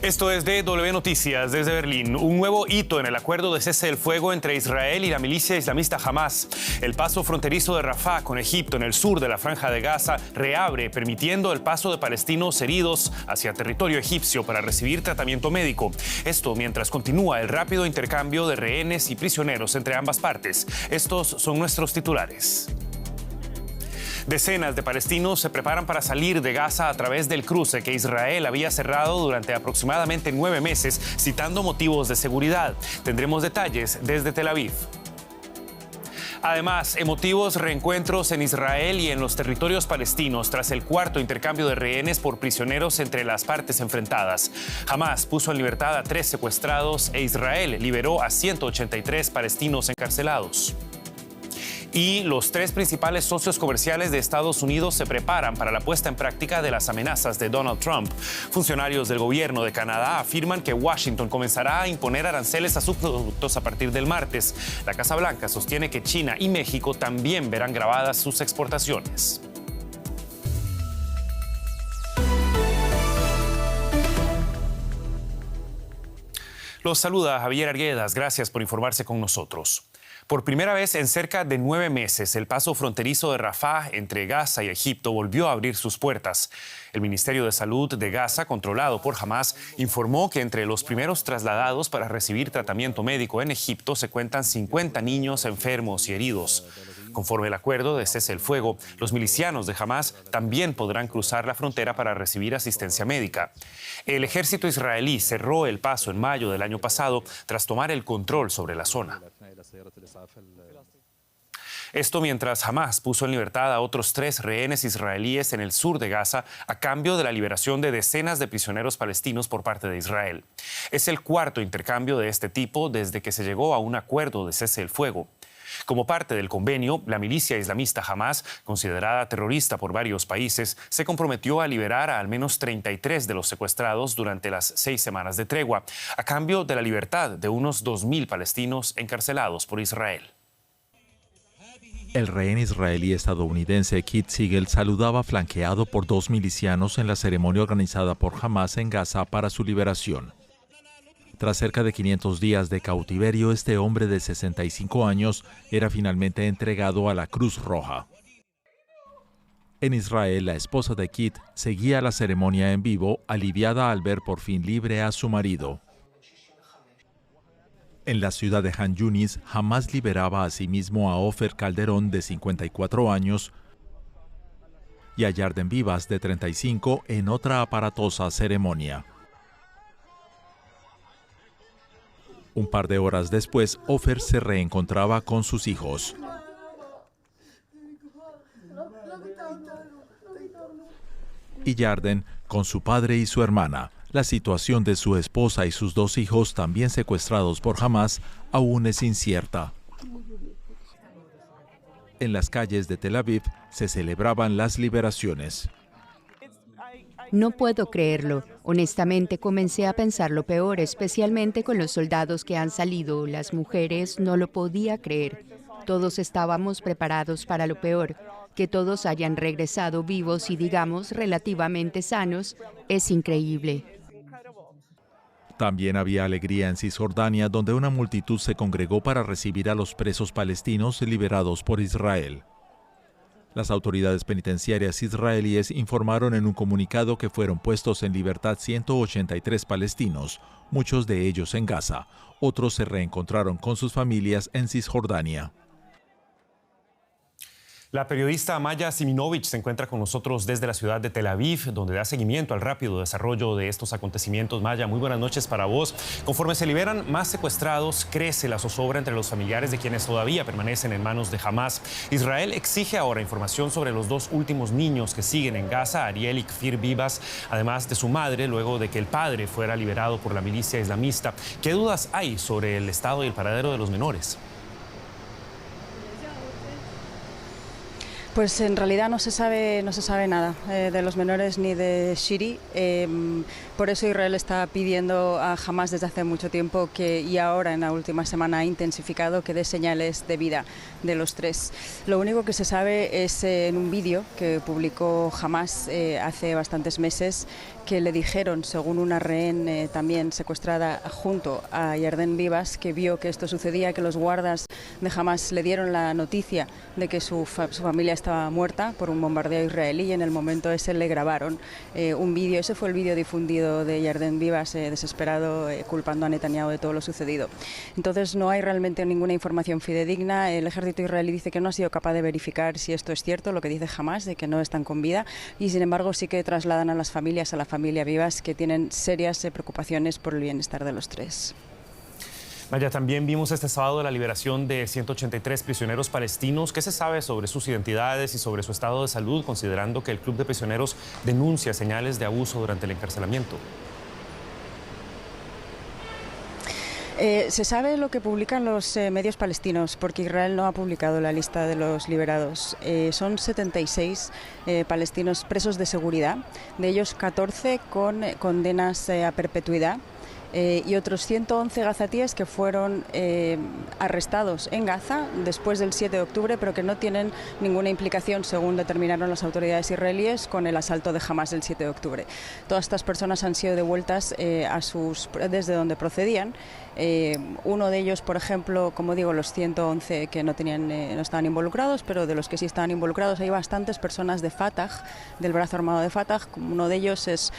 Esto es DW Noticias desde Berlín. Un nuevo hito en el acuerdo de cese del fuego entre Israel y la milicia islamista Hamás. El paso fronterizo de Rafah con Egipto en el sur de la Franja de Gaza reabre, permitiendo el paso de palestinos heridos hacia territorio egipcio para recibir tratamiento médico. Esto mientras continúa el rápido intercambio de rehenes y prisioneros entre ambas partes. Estos son nuestros titulares. Decenas de palestinos se preparan para salir de Gaza a través del cruce que Israel había cerrado durante aproximadamente 9 meses, citando motivos de seguridad. Tendremos detalles desde Tel Aviv. Además, emotivos reencuentros en Israel y en los territorios palestinos tras el cuarto intercambio de rehenes por prisioneros entre las partes enfrentadas. Hamás puso en libertad a 3 secuestrados e Israel liberó a 183 palestinos encarcelados. Y los 3 principales socios comerciales de Estados Unidos se preparan para la puesta en práctica de las amenazas de Donald Trump. Funcionarios del gobierno de Canadá afirman que Washington comenzará a imponer aranceles a sus productos a partir del martes. La Casa Blanca sostiene que China y México también verán grabadas sus exportaciones. Los saluda Javier Arguedas. Gracias por informarse con nosotros. Por primera vez en cerca de 9 meses, el paso fronterizo de Rafah entre Gaza y Egipto volvió a abrir sus puertas. El Ministerio de Salud de Gaza, controlado por Hamás, informó que entre los primeros trasladados para recibir tratamiento médico en Egipto se cuentan 50 niños enfermos y heridos. Conforme el acuerdo de cese el fuego, los milicianos de Hamás también podrán cruzar la frontera para recibir asistencia médica. El ejército israelí cerró el paso en mayo del año pasado tras tomar el control sobre la zona. Esto mientras Hamás puso en libertad a otros 3 rehenes israelíes en el sur de Gaza a cambio de la liberación de decenas de prisioneros palestinos por parte de Israel. Es el cuarto intercambio de este tipo desde que se llegó a un acuerdo de cese el fuego. Como parte del convenio, la milicia islamista Hamás, considerada terrorista por varios países, se comprometió a liberar a al menos 33 de los secuestrados durante las 6 semanas de tregua, a cambio de la libertad de unos 2.000 palestinos encarcelados por Israel. El rehén israelí estadounidense Kit Siegel saludaba flanqueado por 2 milicianos en la ceremonia organizada por Hamás en Gaza para su liberación. Tras cerca de 500 días de cautiverio, este hombre de 65 años era finalmente entregado a la Cruz Roja. En Israel, la esposa de Kit seguía la ceremonia en vivo, aliviada al ver por fin libre a su marido. En la ciudad de Han Yunis, Hamás liberaba asimismo a Ofer Calderón, de 54 años, y a Yarden Vivas, de 35, en otra aparatosa ceremonia. Un par de horas después, Ofer se reencontraba con sus hijos. Y Yarden con su padre y su hermana. La situación de su esposa y sus 2 hijos, también secuestrados por Hamás, aún es incierta. En las calles de Tel Aviv se celebraban las liberaciones. No puedo creerlo. Honestamente comencé a pensar lo peor, especialmente con los soldados que han salido. Las mujeres no lo podía creer. Todos estábamos preparados para lo peor. Que todos hayan regresado vivos y, digamos, relativamente sanos, es increíble. También había alegría en Cisjordania, donde una multitud se congregó para recibir a los presos palestinos liberados por Israel. Las autoridades penitenciarias israelíes informaron en un comunicado que fueron puestos en libertad 183 palestinos, muchos de ellos en Gaza. Otros se reencontraron con sus familias en Cisjordania. La periodista Maya Siminovich se encuentra con nosotros desde la ciudad de Tel Aviv, donde da seguimiento al rápido desarrollo de estos acontecimientos. Maya, muy buenas noches para vos. Conforme se liberan más secuestrados, crece la zozobra entre los familiares de quienes todavía permanecen en manos de Hamás. Israel exige ahora información sobre los 2 últimos niños que siguen en Gaza, Ariel y Kfir Vivas, además de su madre, luego de que el padre fuera liberado por la milicia islamista. ¿Qué dudas hay sobre el estado y el paradero de los menores? Pues en realidad no se sabe nada de los menores ni de Shiri. Por eso Israel está pidiendo a Hamás desde hace mucho tiempo y ahora en la última semana ha intensificado que dé señales de vida de los tres. Lo único que se sabe es en un vídeo que publicó Hamás hace bastantes meses que le dijeron, según una rehén también secuestrada junto a Yarden Vivas, que vio que esto sucedía, que los guardas de Hamás le dieron la noticia de que su familia estaba muerta por un bombardeo israelí y en el momento ese le grabaron un vídeo. Ese fue el vídeo difundido de Yarden Vivas, desesperado, culpando a Netanyahu de todo lo sucedido. Entonces no hay realmente ninguna información fidedigna. El ejército israelí dice que no ha sido capaz de verificar si esto es cierto, lo que dice Hamás, de que no están con vida, y sin embargo sí que trasladan a las familias, a la familia Vivas, que tienen serias preocupaciones por el bienestar de los tres. Maya, también vimos este sábado la liberación de 183 prisioneros palestinos. ¿Qué se sabe sobre sus identidades y sobre su estado de salud, considerando que el Club de Prisioneros denuncia señales de abuso durante el encarcelamiento? Se sabe lo que publican los medios palestinos, porque Israel no ha publicado la lista de los liberados. Son 76 palestinos presos de seguridad, de ellos 14 con condenas a perpetuidad. Y otros 111 gazatíes que fueron arrestados en Gaza después del 7 de octubre, pero que no tienen ninguna implicación, según determinaron las autoridades israelíes, con el asalto de Hamás del 7 de octubre. Todas estas personas han sido devueltas desde donde procedían. Uno de ellos, por ejemplo, como digo, los 111 que no estaban involucrados, pero de los que sí estaban involucrados hay bastantes personas de Fatah, del brazo armado de Fatah. Uno de ellos es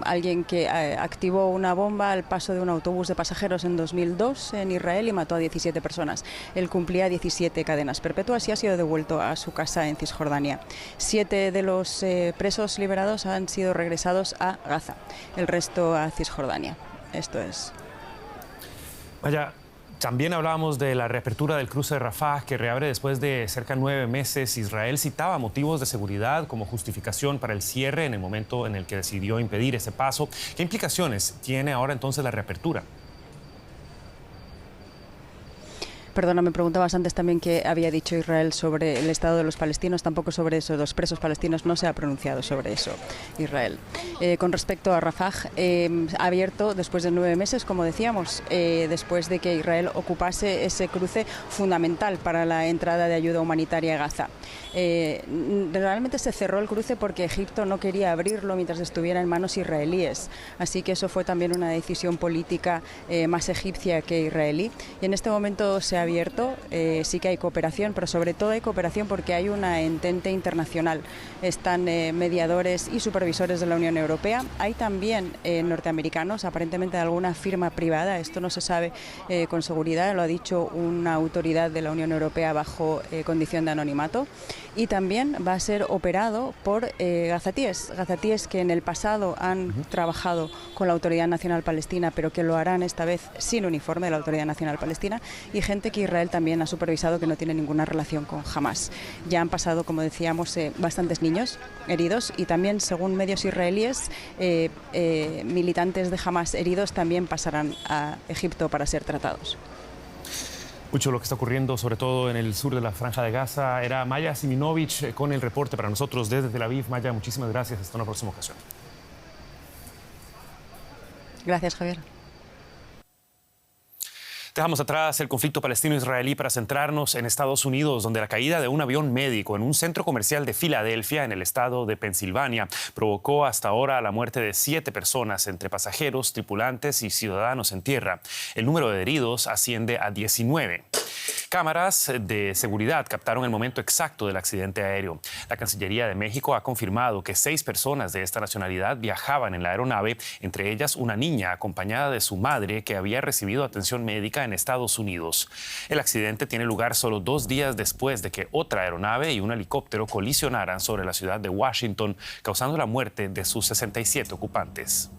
alguien que activó una bomba al paso de un autobús de pasajeros en 2002 en Israel y mató a 17 personas. Él cumplía 17 cadenas perpetuas y ha sido devuelto a su casa en Cisjordania. 7 de los presos liberados han sido regresados a Gaza, el resto a Cisjordania. Esto es. Vaya, también hablábamos de la reapertura del cruce de Rafah, que reabre después de cerca de 9 meses. Israel citaba motivos de seguridad como justificación para el cierre en el momento en el que decidió impedir ese paso. ¿Qué implicaciones tiene ahora entonces la reapertura? Perdona, me preguntabas antes también qué había dicho Israel sobre el estado de los palestinos. Tampoco sobre eso, los presos palestinos, no se ha pronunciado sobre eso Israel. Con respecto a Rafah, ha abierto después de 9 meses, como decíamos, después de que Israel ocupase ese cruce fundamental para la entrada de ayuda humanitaria a Gaza. Realmente se cerró el cruce porque Egipto no quería abrirlo mientras estuviera en manos israelíes. Así que eso fue también una decisión política más egipcia que israelí. Y en este momento se ha abierto, sí que hay cooperación, pero sobre todo hay cooperación porque hay una entente internacional. Están mediadores y supervisores de la Unión Europea. Hay también norteamericanos, aparentemente de alguna firma privada. Esto no se sabe con seguridad, lo ha dicho una autoridad de la Unión Europea bajo condición de anonimato. Y también va a ser operado por gazatíes que en el pasado han trabajado con la Autoridad Nacional Palestina, pero que lo harán esta vez sin uniforme de la Autoridad Nacional Palestina, y gente que Israel también ha supervisado que no tiene ninguna relación con Hamás. Ya han pasado, como decíamos, bastantes niños heridos y también, según medios israelíes, militantes de Hamás heridos también pasarán a Egipto para ser tratados. Mucho lo que está ocurriendo, sobre todo en el sur de la Franja de Gaza. Era Maya Siminovich con el reporte para nosotros desde Tel Aviv. Maya, muchísimas gracias. Hasta una próxima ocasión. Gracias, Javier. Dejamos atrás el conflicto palestino-israelí para centrarnos en Estados Unidos, donde la caída de un avión médico en un centro comercial de Filadelfia, en el estado de Pensilvania, provocó hasta ahora la muerte de 7 personas, entre pasajeros, tripulantes y ciudadanos en tierra. El número de heridos asciende a 19. Cámaras de seguridad captaron el momento exacto del accidente aéreo. La Cancillería de México ha confirmado que 6 personas de esta nacionalidad viajaban en la aeronave, entre ellas una niña acompañada de su madre que había recibido atención médica en Estados Unidos. El accidente tiene lugar solo 2 días después de que otra aeronave y un helicóptero colisionaran sobre la ciudad de Washington, causando la muerte de sus 67 ocupantes.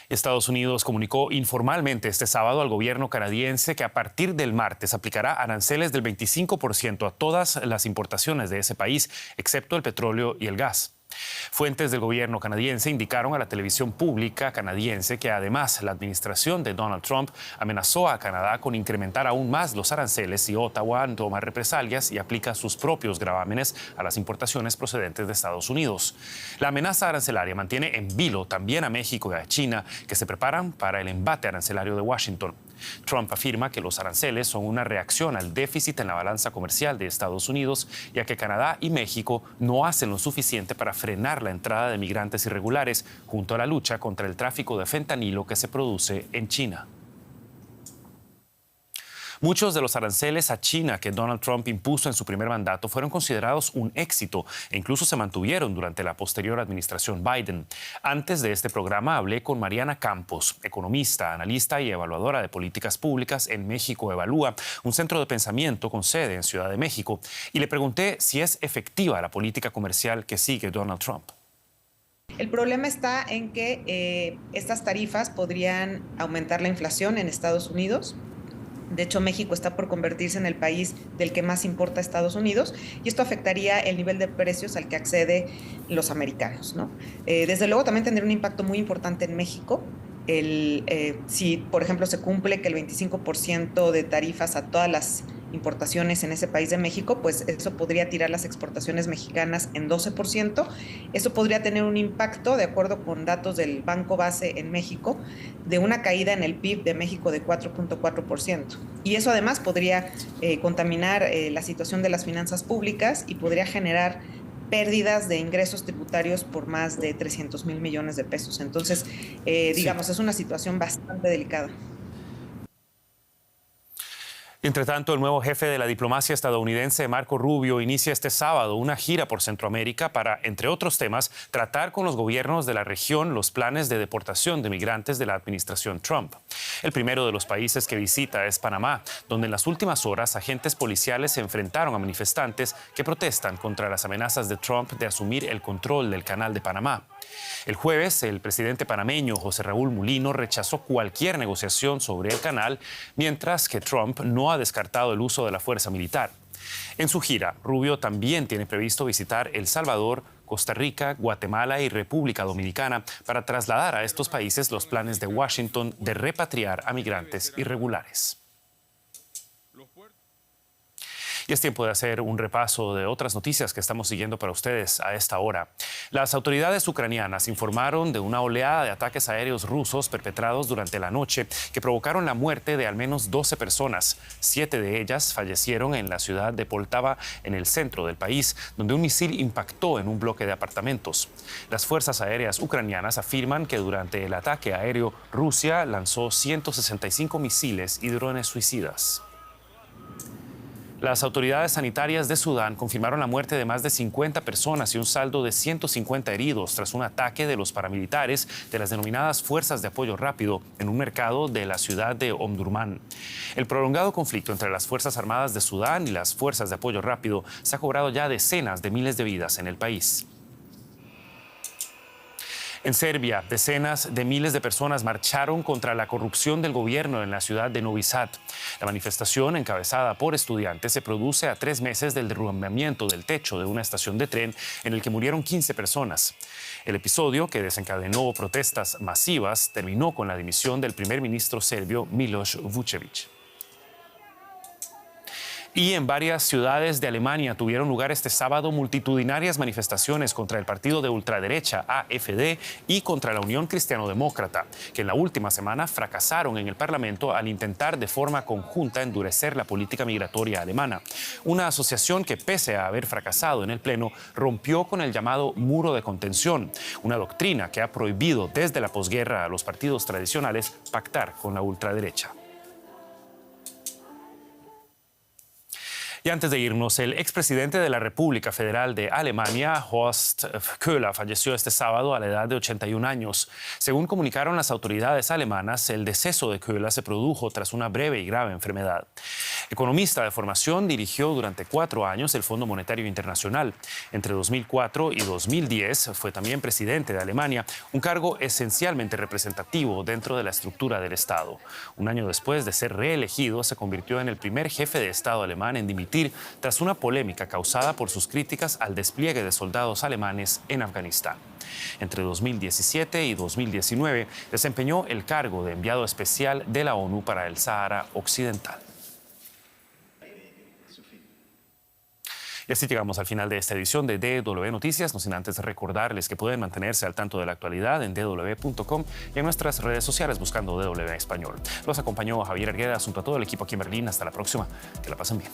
Estados Unidos comunicó informalmente este sábado al gobierno canadiense que a partir del martes aplicará aranceles del 25% a todas las importaciones de ese país, excepto el petróleo y el gas. Fuentes del gobierno canadiense indicaron a la televisión pública canadiense que además la administración de Donald Trump amenazó a Canadá con incrementar aún más los aranceles si Ottawa toma represalias y aplica sus propios gravámenes a las importaciones procedentes de Estados Unidos. La amenaza arancelaria mantiene en vilo también a México y a China, que se preparan para el embate arancelario de Washington. Trump afirma que los aranceles son una reacción al déficit en la balanza comercial de Estados Unidos, ya que Canadá y México no hacen lo suficiente para frenar la entrada de migrantes irregulares, junto a la lucha contra el tráfico de fentanilo que se produce en China. Muchos de los aranceles a China que Donald Trump impuso en su primer mandato fueron considerados un éxito e incluso se mantuvieron durante la posterior administración Biden. Antes de este programa hablé con Mariana Campos, economista, analista y evaluadora de políticas públicas en México Evalúa, un centro de pensamiento con sede en Ciudad de México, y le pregunté si es efectiva la política comercial que sigue Donald Trump. El problema está en que estas tarifas podrían aumentar la inflación en Estados Unidos. De hecho, México está por convertirse en el país del que más importa a Estados Unidos y esto afectaría el nivel de precios al que acceden los americanos, ¿no? Desde luego también tendría un impacto muy importante en México. Si, por ejemplo, se cumple que el 25% de tarifas a todas las importaciones en ese país de México, pues eso podría tirar las exportaciones mexicanas en 12%. Eso podría tener un impacto, de acuerdo con datos del Banco Base en México, de una caída en el PIB de México de 4.4%. Y eso además podría contaminar la situación de las finanzas públicas y podría generar pérdidas de ingresos tributarios por más de 300,000 millones de pesos. Entonces, digamos, es una situación bastante delicada. Entre tanto, el nuevo jefe de la diplomacia estadounidense, Marco Rubio, inicia este sábado una gira por Centroamérica para, entre otros temas, tratar con los gobiernos de la región los planes de deportación de migrantes de la administración Trump. El primero de los países que visita es Panamá, donde en las últimas horas agentes policiales se enfrentaron a manifestantes que protestan contra las amenazas de Trump de asumir el control del Canal de Panamá. El jueves, el presidente panameño José Raúl Mulino rechazó cualquier negociación sobre el canal, mientras que Trump no ha descartado el uso de la fuerza militar. En su gira, Rubio también tiene previsto visitar El Salvador, Costa Rica, Guatemala y República Dominicana para trasladar a estos países los planes de Washington de repatriar a migrantes irregulares. Y es tiempo de hacer un repaso de otras noticias que estamos siguiendo para ustedes a esta hora. Las autoridades ucranianas informaron de una oleada de ataques aéreos rusos perpetrados durante la noche que provocaron la muerte de al menos 12 personas. 7 de ellas fallecieron en la ciudad de Poltava, en el centro del país, donde un misil impactó en un bloque de apartamentos. Las fuerzas aéreas ucranianas afirman que durante el ataque aéreo, Rusia lanzó 165 misiles y drones suicidas. Las autoridades sanitarias de Sudán confirmaron la muerte de más de 50 personas y un saldo de 150 heridos tras un ataque de los paramilitares de las denominadas Fuerzas de Apoyo Rápido en un mercado de la ciudad de Omdurmán. El prolongado conflicto entre las Fuerzas Armadas de Sudán y las Fuerzas de Apoyo Rápido se ha cobrado ya decenas de miles de vidas en el país. En Serbia, decenas de miles de personas marcharon contra la corrupción del gobierno en la ciudad de Novi Sad. La manifestación, encabezada por estudiantes, se produce a 3 meses del derrumbamiento del techo de una estación de tren en el que murieron 15 personas. El episodio, que desencadenó protestas masivas, terminó con la dimisión del primer ministro serbio Miloš Vučević. Y en varias ciudades de Alemania tuvieron lugar este sábado multitudinarias manifestaciones contra el partido de ultraderecha AfD y contra la Unión Cristiano-Demócrata, que en la última semana fracasaron en el Parlamento al intentar de forma conjunta endurecer la política migratoria alemana. Una asociación que, pese a haber fracasado en el Pleno, rompió con el llamado muro de contención, una doctrina que ha prohibido desde la posguerra a los partidos tradicionales pactar con la ultraderecha. Y antes de irnos, el expresidente de la República Federal de Alemania, Horst Köhler, falleció este sábado a la edad de 81 años. Según comunicaron las autoridades alemanas, el deceso de Köhler se produjo tras una breve y grave enfermedad. Economista de formación, dirigió durante 4 años el Fondo Monetario Internacional. Entre 2004 y 2010 fue también presidente de Alemania, un cargo esencialmente representativo dentro de la estructura del Estado. Un año después de ser reelegido, se convirtió en el primer jefe de Estado alemán en dimitir dimitir tras una polémica causada por sus críticas al despliegue de soldados alemanes en Afganistán. Entre 2017 y 2019 desempeñó el cargo de enviado especial de la ONU para el Sáhara Occidental. Y así llegamos al final de esta edición de DW Noticias, no sin antes recordarles que pueden mantenerse al tanto de la actualidad en dw.com y en nuestras redes sociales buscando DW Español. Los acompañó Javier Arguedas junto a todo el equipo aquí en Berlín. Hasta la próxima. Que la pasen bien.